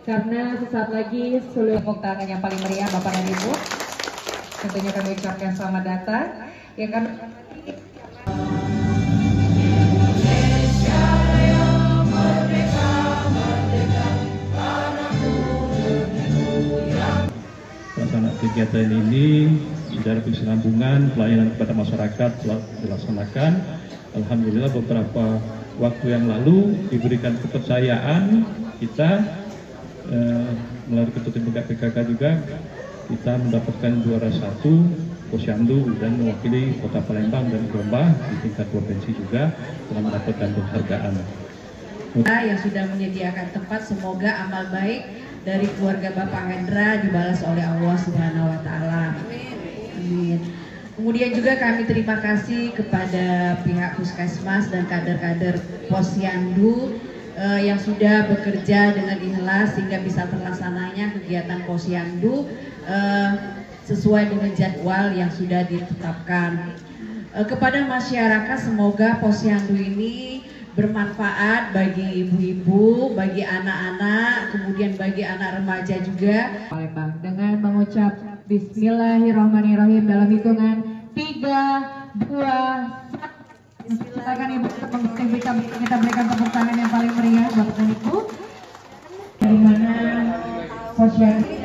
Karena sesaat lagi seluruh tepuk tangan yang paling meriah Bapak dan Ibu. Tentunya kami ucapkan selamat datang. Ya kami pelaksanaan kegiatan ini dari kesinambungan pelayanan kepada masyarakat telah dilaksanakan. Alhamdulillah beberapa waktu yang lalu diberikan kepercayaan kita melalui Ketua Tim PKK juga kita mendapatkan juara 1 Posyandu dan mewakili Kota Palembang dan Gombah di tingkat provinsi juga telah mendapatkan penghargaan. Yang sudah menyediakan tempat, semoga amal baik dari keluarga Bapak Hendra dibalas oleh Allah Subhanahu wa Ta'ala. Amin. Kemudian juga kami terima kasih kepada pihak Puskesmas dan kader-kader Posyandu yang sudah bekerja dengan ikhlas sehingga bisa terlaksananya kegiatan Posyandu sesuai dengan jadwal yang sudah ditetapkan. Kepada masyarakat, semoga Posyandu ini bermanfaat bagi ibu-ibu, bagi anak-anak, kemudian bagi anak remaja juga. Palembang dengan mengucap Bismillahirrahmanirrahim dalam hitungan 3, 2, 1. Silakan Ibu kita berikan tepuk tangan yang paling meriah Bapak dan Ibu. Di mana Posyandu